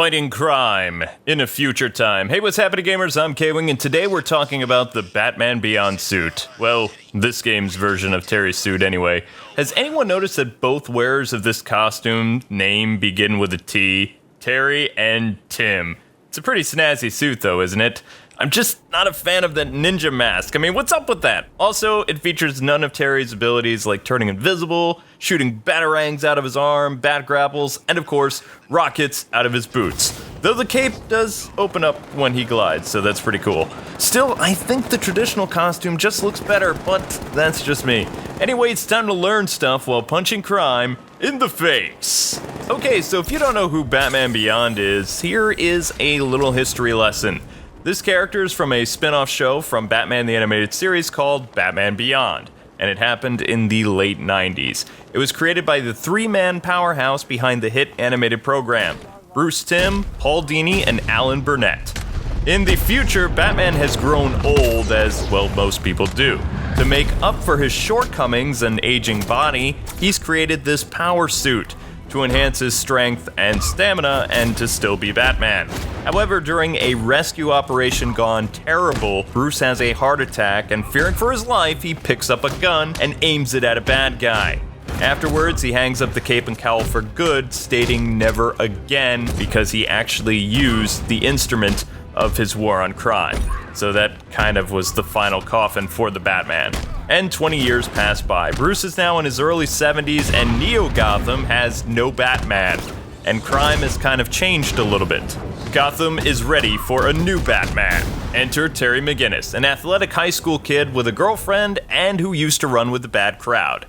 fighting crime in a future time. Hey, what's happening, gamers? I'm K-Wing, and today we're talking about the Batman Beyond suit. Well, this game's version of Terry's suit anyway. Has anyone noticed that both wearers of this costume name begin with a T? Terry and Tim. It's a pretty snazzy suit though, isn't it? I'm just not a fan of that ninja mask. I mean, what's up with that? Also, it features none of Terry's abilities like turning invisible, shooting batarangs out of his arm, bat grapples, and of course, rockets out of his boots. Though the cape does open up when he glides, so that's pretty cool. Still, I think the traditional costume just looks better, but that's just me. Anyway, it's time to learn stuff while punching crime in the face. Okay, so if you don't know who Batman Beyond is, here is a little history lesson. This character is from a spin-off show from Batman the Animated Series called Batman Beyond, and it happened in the late 90s. It was created by the three-man powerhouse behind the hit animated program, Bruce Timm, Paul Dini, and Alan Burnett. In the future, Batman has grown old, as, well, most people do. To make up for his shortcomings and aging body, he's created this power suit to enhance his strength and stamina and to still be Batman. However, during a rescue operation gone terrible, Bruce has a heart attack, and fearing for his life, he picks up a gun and aims it at a bad guy. Afterwards, he hangs up the cape and cowl for good, stating never again, because he actually used the instrument of his war on crime. So that kind of was the final coffin for the Batman. And 20 years pass by. Bruce is now in his early 70s, and Neo-Gotham has no Batman. And crime has kind of changed a little bit. Gotham is ready for a new Batman. Enter Terry Mcginnis, an athletic high school kid with a girlfriend and who used to run with the bad crowd,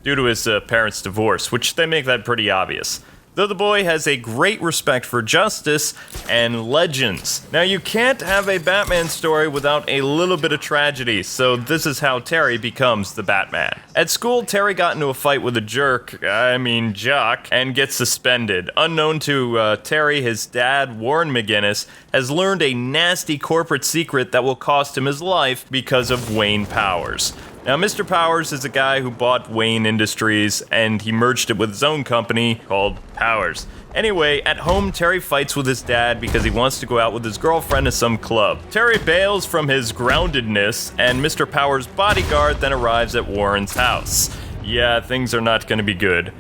due to his parents' divorce, which they make that pretty obvious. Though the boy has a great respect for justice and legends. Now, you can't have a Batman story without a little bit of tragedy, so this is how Terry becomes the Batman. At school, Terry got into a fight with a jock, and gets suspended. Unknown to Terry, his dad, Warren Mcginnis, has learned a nasty corporate secret that will cost him his life because of Wayne Powers. Now, Mr. Powers is a guy who bought Wayne Industries, and he merged it with his own company called Powers. Anyway, at home, Terry fights with his dad because he wants to go out with his girlfriend to some club. Terry bails from his groundedness, and Mr. Powers' bodyguard then arrives at Warren's house. Yeah, things are not going to be good.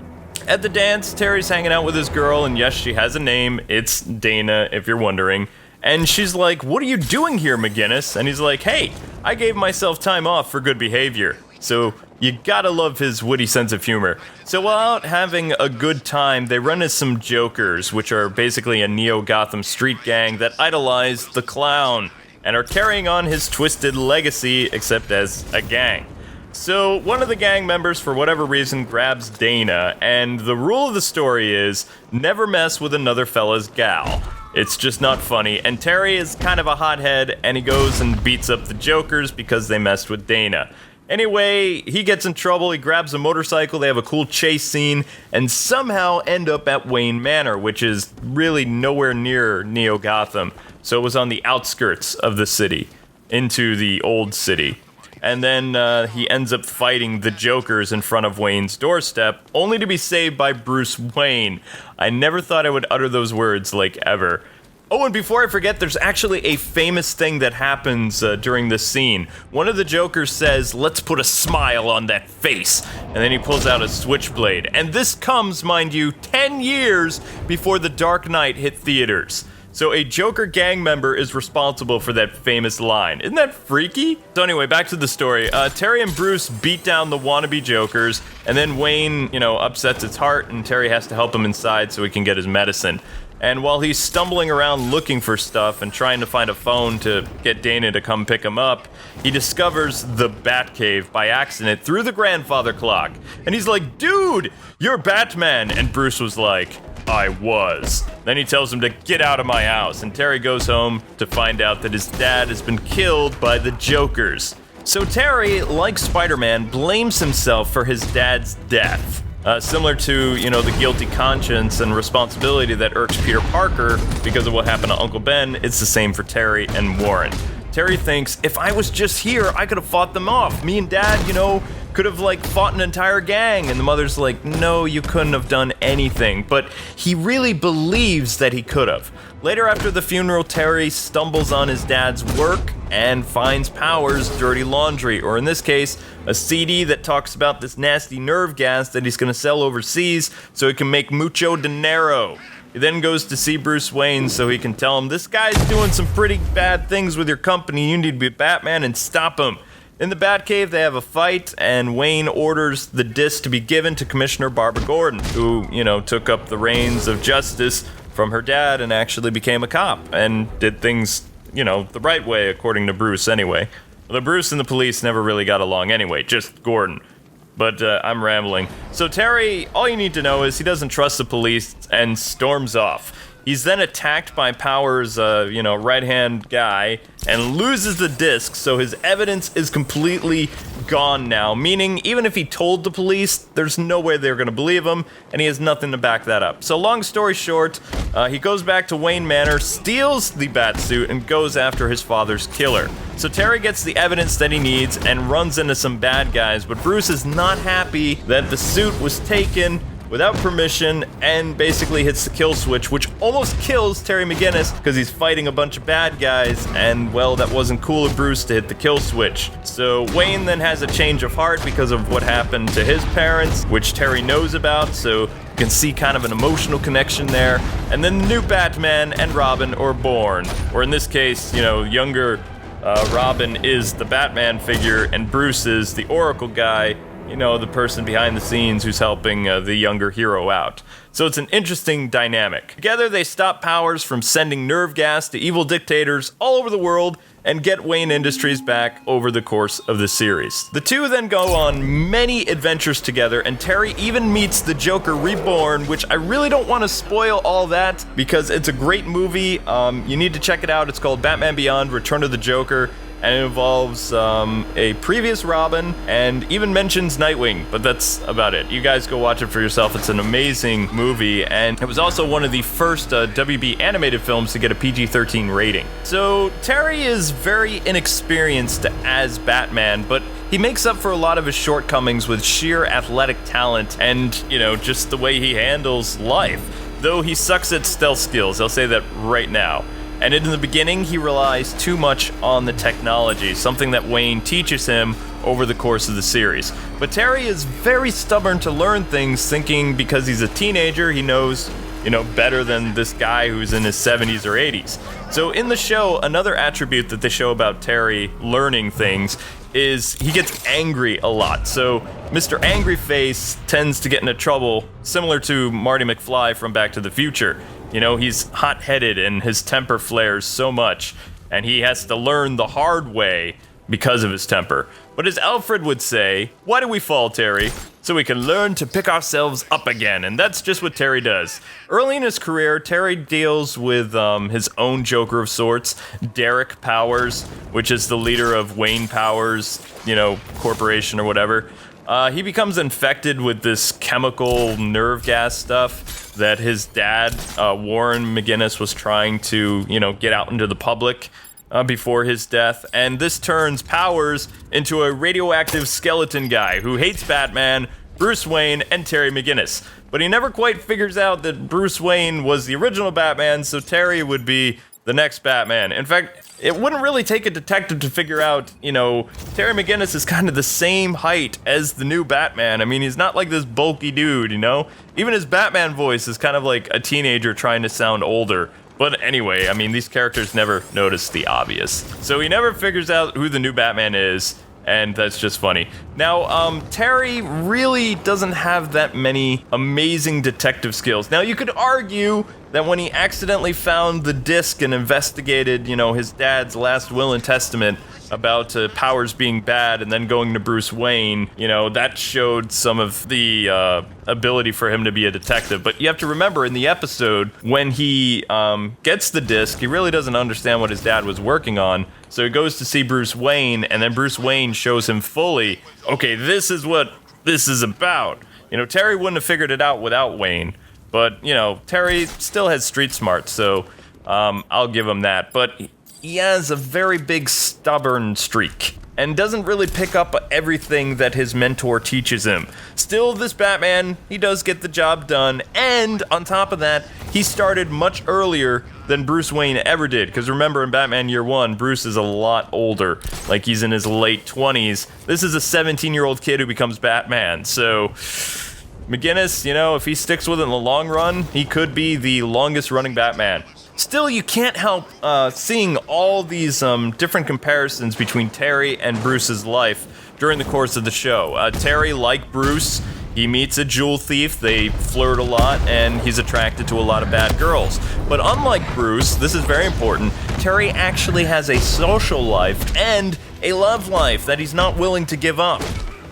At the dance, Terry's hanging out with his girl, and yes, she has a name. It's Dana, if you're wondering. And she's like, "What are you doing here, Mcginnis?" And he's like, "Hey, I gave myself time off for good behavior." So you gotta love his witty sense of humor. So while out having a good time, they run into some jokers, which are basically a Neo-Gotham street gang that idolize the clown and are carrying on his twisted legacy, except as a gang. So one of the gang members, for whatever reason, grabs Dana, and the rule of the story is never mess with another fella's gal. It's just not funny, and Terry is kind of a hothead, and he goes and beats up the jokers because they messed with Dana. Anyway, he gets in trouble, he grabs a motorcycle, they have a cool chase scene, and somehow end up at Wayne Manor, which is really nowhere near Neo-Gotham. So it was on the outskirts of the city, into the old city. And then he ends up fighting the Jokers in front of Wayne's doorstep, only to be saved by Bruce Wayne. I never thought I would utter those words, like, ever. Oh, and before I forget, there's actually a famous thing that happens during this scene. One of the Jokers says, "Let's put a smile on that face," and then he pulls out a switchblade. And this comes, mind you, 10 years before The Dark Knight hit theaters. So a Joker gang member is responsible for that famous line. Isn't that freaky? So anyway, back to the story. Terry and Bruce beat down the wannabe Jokers, and then Wayne, upsets his heart, and Terry has to help him inside so he can get his medicine. And while he's stumbling around looking for stuff and trying to find a phone to get Dana to come pick him up, he discovers the Batcave by accident through the grandfather clock. And he's like, "Dude, you're Batman!" And Bruce was like, "I was." Then he tells him to get out of my house, and Terry goes home to find out that his dad has been killed by the Jokers. So Terry, like Spider-Man, blames himself for his dad's death. Similar to, the guilty conscience and responsibility that irks Peter Parker because of what happened to Uncle Ben, it's the same for Terry and Warren. Terry thinks, if I was just here, I could have fought them off. Me and Dad, could have, like, fought an entire gang, and the mother's like, no, you couldn't have done anything, but he really believes that he could have. Later after the funeral, Terry stumbles on his dad's work and finds Powers' dirty laundry, or in this case, a CD that talks about this nasty nerve gas that he's gonna sell overseas so he can make mucho dinero. He then goes to see Bruce Wayne so he can tell him, this guy's doing some pretty bad things with your company, you need to be Batman and stop him. In the Batcave, they have a fight, and Wayne orders the disc to be given to Commissioner Barbara Gordon, who, took up the reins of justice from her dad and actually became a cop and did things, the right way, according to Bruce anyway. Although Bruce and the police never really got along anyway, just Gordon. But I'm rambling. So Terry, all you need to know is he doesn't trust the police and storms off. He's then attacked by Powers' right-hand guy and loses the disc, so his evidence is completely gone now, meaning even if he told the police, there's no way they're gonna believe him, and he has nothing to back that up. So long story short, he goes back to Wayne Manor, steals the Batsuit, and goes after his father's killer. So Terry gets the evidence that he needs and runs into some bad guys, but Bruce is not happy that the suit was taken without permission and basically hits the kill switch, which almost kills Terry Mcginnis because he's fighting a bunch of bad guys, and well, that wasn't cool of Bruce to hit the kill switch. So Wayne then has a change of heart because of what happened to his parents, which Terry knows about, so you can see kind of an emotional connection there. And then the new Batman and Robin are born, or in this case, younger Robin is the Batman figure and Bruce is the Oracle guy, the person behind the scenes who's helping the younger hero out. So it's an interesting dynamic. Together they stop Powers from sending nerve gas to evil dictators all over the world and get Wayne Industries back over the course of the series. The two then go on many adventures together, and Terry even meets the Joker Reborn, which I really don't want to spoil all that because it's a great movie. You need to check it out. It's called Batman Beyond: Return of the Joker. And it involves a previous Robin and even mentions Nightwing, but that's about it. You guys go watch it for yourself. It's an amazing movie, and it was also one of the first WB animated films to get a PG-13 rating. So Terry is very inexperienced as Batman, but he makes up for a lot of his shortcomings with sheer athletic talent and, just the way he handles life. Though he sucks at stealth skills, I'll say that right now. And in the beginning, he relies too much on the technology, something that Wayne teaches him over the course of the series. But Terry is very stubborn to learn things, thinking because he's a teenager, he knows, better than this guy who's in his 70s or 80s. So in the show, another attribute that they show about Terry learning things is he gets angry a lot. So Mr. Angry Face tends to get into trouble, similar to Marty McFly from Back to the Future. He's hot-headed and his temper flares so much, and he has to learn the hard way because of his temper. But as Alfred would say, why do we fall, Terry? So we can learn to pick ourselves up again, and that's just what Terry does. Early in his career, Terry deals with his own Joker of sorts, Derek Powers, which is the leader of Wayne Powers, corporation or whatever. He becomes infected with this chemical nerve gas stuff that his dad, Warren Mcginnis, was trying to, get out into the public before his death. And this turns Powers into a radioactive skeleton guy who hates Batman, Bruce Wayne, and Terry Mcginnis. But he never quite figures out that Bruce Wayne was the original Batman, so Terry would be the next Batman. In fact, it wouldn't really take a detective to figure out, Terry Mcginnis is kind of the same height as the new Batman. I mean, he's not like this bulky dude, Even his Batman voice is kind of like a teenager trying to sound older. But anyway, these characters never notice the obvious. So he never figures out who the new Batman is, and that's just funny. Now, Terry really doesn't have that many amazing detective skills. Now, you could argue that when he accidentally found the disc and investigated, his dad's last will and testament about Powers being bad and then going to Bruce Wayne, that showed some of the ability for him to be a detective. But you have to remember, in the episode, when he gets the disc, he really doesn't understand what his dad was working on. So he goes to see Bruce Wayne, and then Bruce Wayne shows him fully, okay, this is what this is about. Terry wouldn't have figured it out without Wayne. But, Terry still has street smarts, so I'll give him that. But he has a very big stubborn streak. and doesn't really pick up everything that his mentor teaches him. Still, this Batman, he does get the job done, and on top of that, he started much earlier than Bruce Wayne ever did, because remember in Batman Year 1, Bruce is a lot older, like he's in his late 20s. This is a 17-year-old kid who becomes Batman, so Mcginnis, you know, if he sticks with it in the long run, he could be the longest running Batman. Still, you can't help seeing all these different comparisons between Terry and Bruce's life during the course of the show. Terry, like Bruce, he meets a jewel thief, they flirt a lot, and he's attracted to a lot of bad girls. But unlike Bruce, this is very important, Terry actually has a social life and a love life that he's not willing to give up.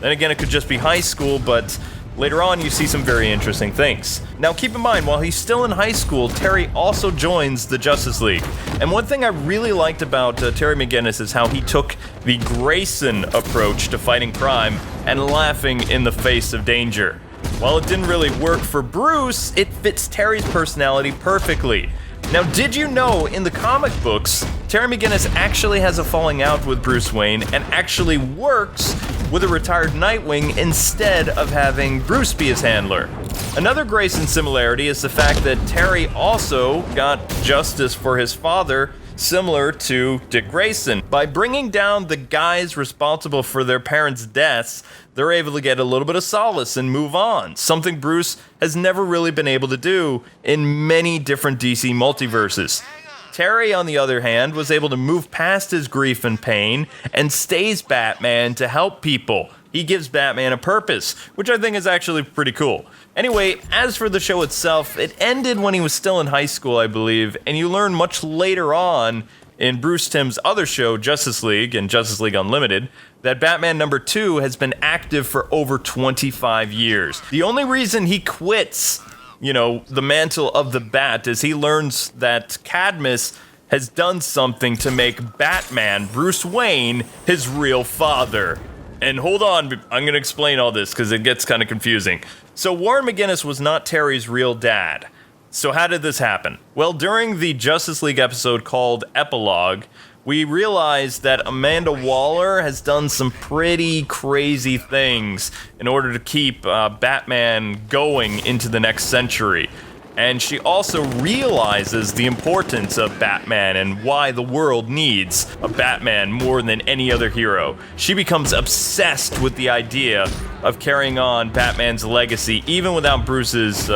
Then again, it could just be high school, but later on, you see some very interesting things. Now, keep in mind, while he's still in high school, Terry also joins the Justice League. And one thing I really liked about Terry McGinnis is how he took the Grayson approach to fighting crime and laughing in the face of danger. While it didn't really work for Bruce, it fits Terry's personality perfectly. Now, did you know in the comic books, Terry McGinnis actually has a falling out with Bruce Wayne and actually works with a retired Nightwing instead of having Bruce be his handler? Another Grayson similarity is the fact that Terry also got justice for his father, similar to Dick Grayson. By bringing down the guys responsible for their parents' deaths, they're able to get a little bit of solace and move on, something Bruce has never really been able to do in many different DC multiverses. Terry, on the other hand, was able to move past his grief and pain and stays Batman to help people. He gives Batman a purpose, which I think is actually pretty cool. Anyway, as for the show itself, it ended when he was still in high school, I believe, and you learn much later on in Bruce Timm's other show, Justice League and Justice League Unlimited, that Batman #2 has been active for over 25 years. The only reason he quits, the mantle of the Bat is he learns that Cadmus has done something to make Batman, Bruce Wayne, his real father. And hold on, I'm going to explain all this because it gets kind of confusing. So Warren McGinnis was not Terry's real dad. So how did this happen? Well, during the Justice League episode called Epilogue, we realized that Amanda Waller has done some pretty crazy things in order to keep Batman going into the next century. And she also realizes the importance of Batman and why the world needs a Batman more than any other hero. She becomes obsessed with the idea of carrying on Batman's legacy, even without Bruce's,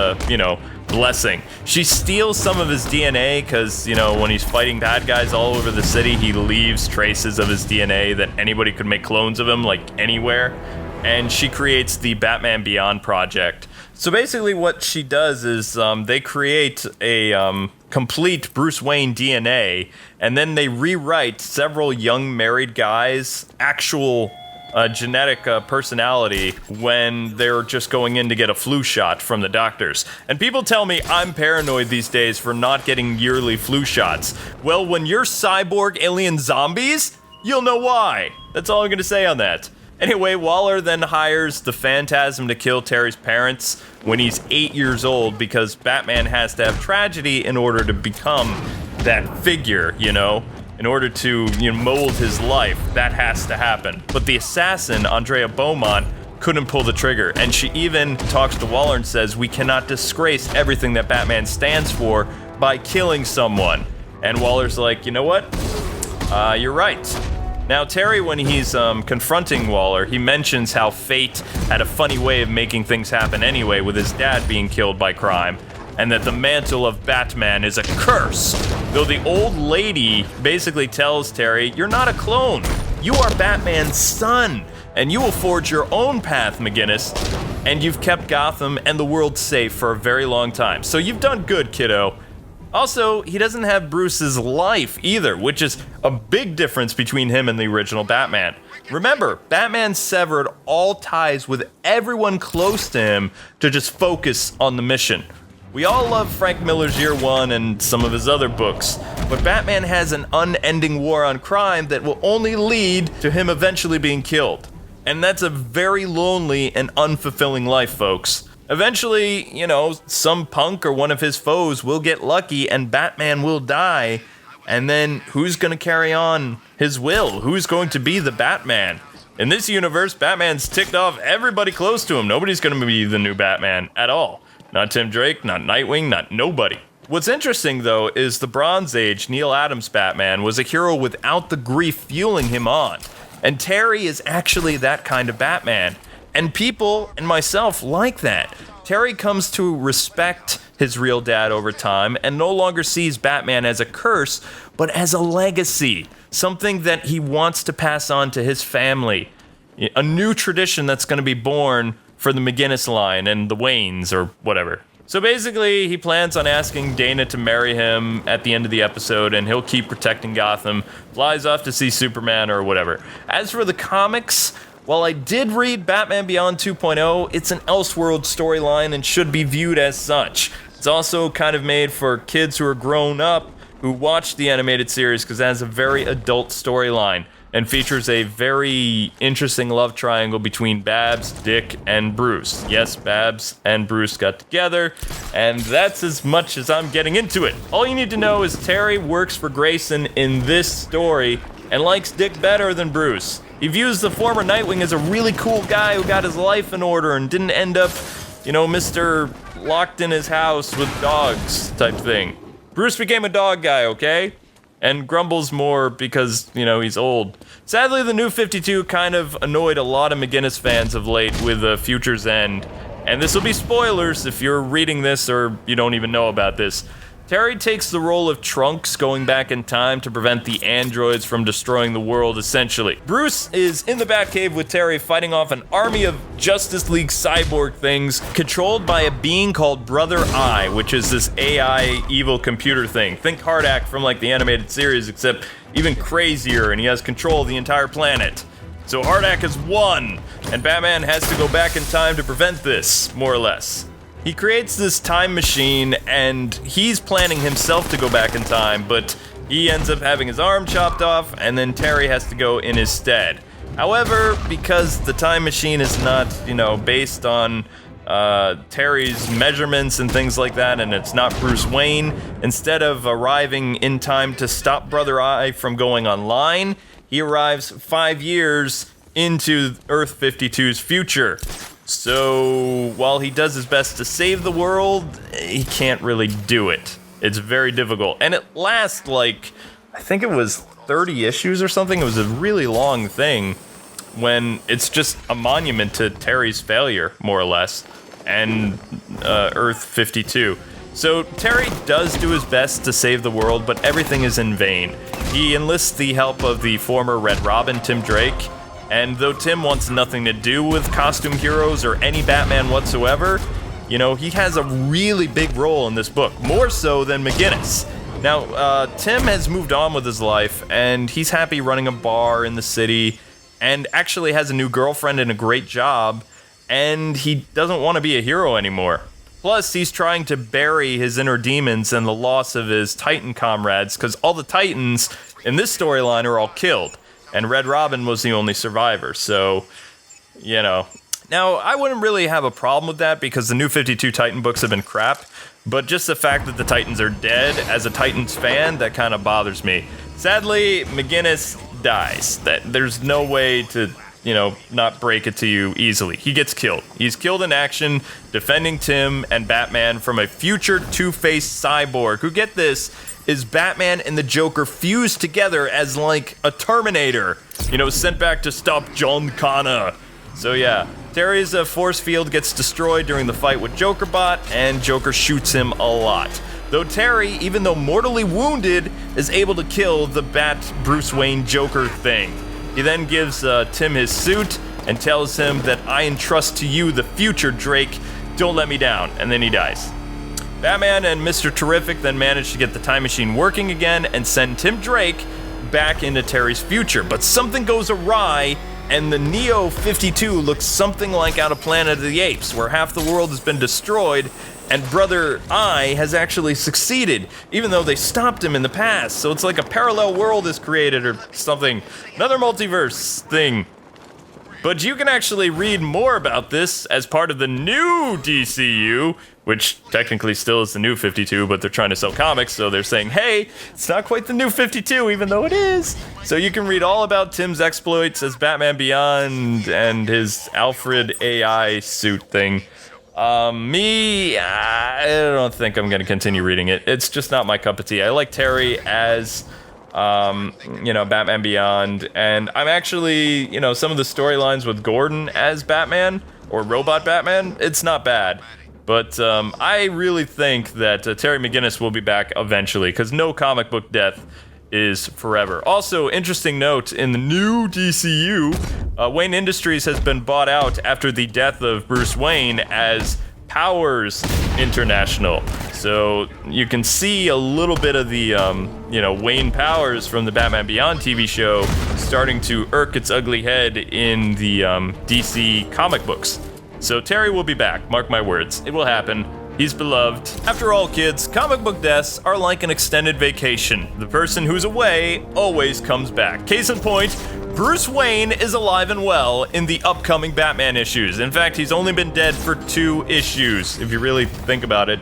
blessing. She steals some of his DNA because, when he's fighting bad guys all over the city, he leaves traces of his DNA that anybody could make clones of him, like anywhere. And she creates the Batman Beyond project. So basically what she does is they create a complete Bruce Wayne DNA, and then they rewrite several young married guys' actual genetic personality when they're just going in to get a flu shot from the doctors. And people tell me I'm paranoid these days for not getting yearly flu shots. Well, when you're cyborg alien zombies, you'll know why. That's all I'm going to say on that. Anyway, Waller then hires the Phantasm to kill Terry's parents when he's 8 years old because Batman has to have tragedy in order to become that figure, in order to mold his life. That has to happen. But the assassin, Andrea Beaumont, couldn't pull the trigger, and she even talks to Waller and says, "We cannot disgrace everything that Batman stands for by killing someone." And Waller's like, "You know what? You're right." Now, Terry, when he's confronting Waller, he mentions how fate had a funny way of making things happen anyway, with his dad being killed by crime, and that the mantle of Batman is a curse. Though the old lady basically tells Terry, "You're not a clone. You are Batman's son, and you will forge your own path, McGinnis. And you've kept Gotham and the world safe for a very long time. So you've done good, kiddo." Also, he doesn't have Bruce's life either, which is a big difference between him and the original Batman. Remember, Batman severed all ties with everyone close to him to just focus on the mission. We all love Frank Miller's Year One and some of his other books, but Batman has an unending war on crime that will only lead to him eventually being killed. And that's a very lonely and unfulfilling life, folks. Eventually, some punk or one of his foes will get lucky and Batman will die, And then who's going to carry on his will? Who's going to be the Batman? In this universe, Batman's ticked off everybody close to him. Nobody's going to be the new Batman at all. Not Tim Drake, not Nightwing, not nobody. What's interesting, though, is the Bronze Age Neil Adams Batman was a hero without the grief fueling him on. And Terry is actually that kind of Batman. And people, and myself, like that. Terry comes to respect his real dad over time and no longer sees Batman as a curse, but as a legacy. Something that he wants to pass on to his family. A new tradition that's going to be born for the Mcginnis line and the Waynes or whatever. So basically, he plans on asking Dana to marry him at the end of the episode, and he'll keep protecting Gotham, flies off to see Superman or whatever. As for the comics, while I did read Batman Beyond 2.0, it's an Elseworld storyline and should be viewed as such. It's also kind of made for kids who are grown up who watch the animated series because it has a very adult storyline and features a very interesting love triangle between Babs, Dick, and Bruce. Yes, Babs and Bruce got together, and that's as much as I'm getting into it. All you need to know is Terry works for Grayson in this story and likes Dick better than Bruce. He views the former Nightwing as a really cool guy who got his life in order and didn't end up, Mr. locked in his house with dogs type thing. Bruce became a dog guy, okay? And grumbles more because, he's old. Sadly, the New 52 kind of annoyed a lot of Mcginnis fans of late with Future's End. And this will be spoilers if you're reading this or you don't even know about this. Terry takes the role of Trunks going back in time to prevent the androids from destroying the world, essentially. Bruce is in the Batcave with Terry fighting off an army of Justice League cyborg things controlled by a being called Brother Eye, which is this AI evil computer thing. Think Hardak from the animated series, except even crazier, and he has control of the entire planet. So Hardak has won, and Batman has to go back in time to prevent this, more or less. He creates this time machine, and he's planning himself to go back in time, but he ends up having his arm chopped off, and then Terry has to go in his stead. However, because the time machine is not, based on Terry's measurements and things like that, and it's not Bruce Wayne, instead of arriving in time to stop Brother Eye from going online, he arrives 5 years into Earth 52's future. So, while he does his best to save the world, he can't really do it. It's very difficult. And it lasts I think it was 30 issues or something. It was a really long thing when it's just a monument to Terry's failure, more or less, and Earth 52. So, Terry does do his best to save the world, but everything is in vain. He enlists the help of the former Red Robin, Tim Drake. And though Tim wants nothing to do with costume heroes or any Batman whatsoever, he has a really big role in this book, more so than Mcginnis. Now, Tim has moved on with his life, and he's happy running a bar in the city, and actually has a new girlfriend and a great job, and he doesn't want to be a hero anymore. Plus, he's trying to bury his inner demons and the loss of his Titan comrades, because all the Titans in this storyline are all killed. And Red Robin was the only survivor, so, Now, I wouldn't really have a problem with that because the New 52 Titan books have been crap, but just the fact that the Titans are dead, as a Titans fan, that kind of bothers me. Sadly, Mcginnis dies. There's no way to, not break it to you easily. He gets killed. He's killed in action, defending Tim and Batman from a future Two-Face cyborg, who, get this, is Batman and the Joker fused together as a Terminator, sent back to stop John Connor. So yeah, Terry's force field gets destroyed during the fight with Jokerbot, and Joker shoots him a lot. Though Terry, even though mortally wounded, is able to kill the Bat Bruce Wayne Joker thing. He then gives Tim his suit and tells him that I entrust to you the future, Drake, don't let me down, and then he dies. Batman and Mr. Terrific then manage to get the time machine working again and send Tim Drake back into Terry's future. But something goes awry, and the Neo 52 looks something like out of Planet of the Apes, where half the world has been destroyed, and Brother Eye has actually succeeded, even though they stopped him in the past. So it's like a parallel world is created or something. Another multiverse thing. But you can actually read more about this as part of the new DCU, which technically still is the new 52, but they're trying to sell comics, so they're saying, hey, it's not quite the new 52, even though it is. So you can read all about Tim's exploits as Batman Beyond and his Alfred AI suit thing. I don't think I'm going to continue reading it. It's just not my cup of tea. I like Terry as, Batman Beyond, and I'm actually, some of the storylines with Gordon as Batman, or Robot Batman, it's not bad. But I really think that Terry Mcginnis will be back eventually, because no comic book death is forever. Also, interesting note, in the new DCU, Wayne Industries has been bought out after the death of Bruce Wayne as Powers International. So you can see a little bit of the, Wayne Powers from the Batman Beyond TV show starting to irk its ugly head in the DC comic books. So Terry will be back, mark my words. It will happen. He's beloved. After all, kids, comic book deaths are like an extended vacation. The person who's away always comes back. Case in point, Bruce Wayne is alive and well in the upcoming Batman issues. In fact, he's only been dead for 2 issues, if you really think about it.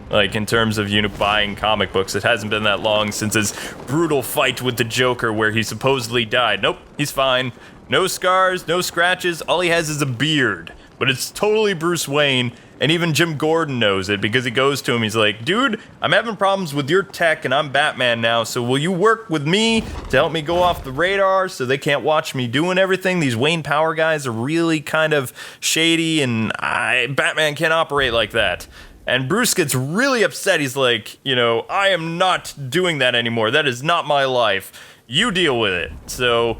Like, in terms of, buying comic books, it hasn't been that long since his brutal fight with the Joker where he supposedly died. Nope, he's fine. No scars, no scratches, all he has is a beard. But it's totally Bruce Wayne, and even Jim Gordon knows it because he goes to him, he's like, dude, I'm having problems with your tech and I'm Batman now, so will you work with me to help me go off the radar so they can't watch me doing everything? These Wayne Power guys are really kind of shady, and Batman can't operate like that. And Bruce gets really upset. He's like, I am not doing that anymore. That is not my life. You deal with it. So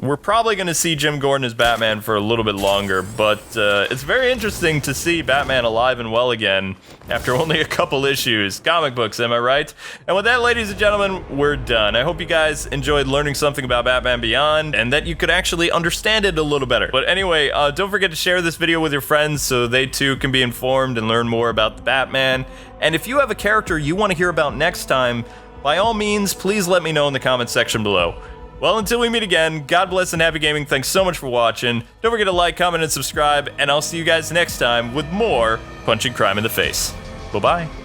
we're probably going to see Jim Gordon as Batman for a little bit longer, but it's very interesting to see Batman alive and well again after only a couple issues. Comic books, am I right? And with that, ladies and gentlemen, we're done. I hope you guys enjoyed learning something about Batman Beyond and that you could actually understand it a little better. But anyway, don't forget to share this video with your friends so they too can be informed and learn more about the Batman. And if you have a character you want to hear about next time, by all means, please let me know in the comments section below. Well, until we meet again, God bless and happy gaming. Thanks so much for watching. Don't forget to like, comment, and subscribe, and I'll see you guys next time with more punching crime in the face. Bye-bye.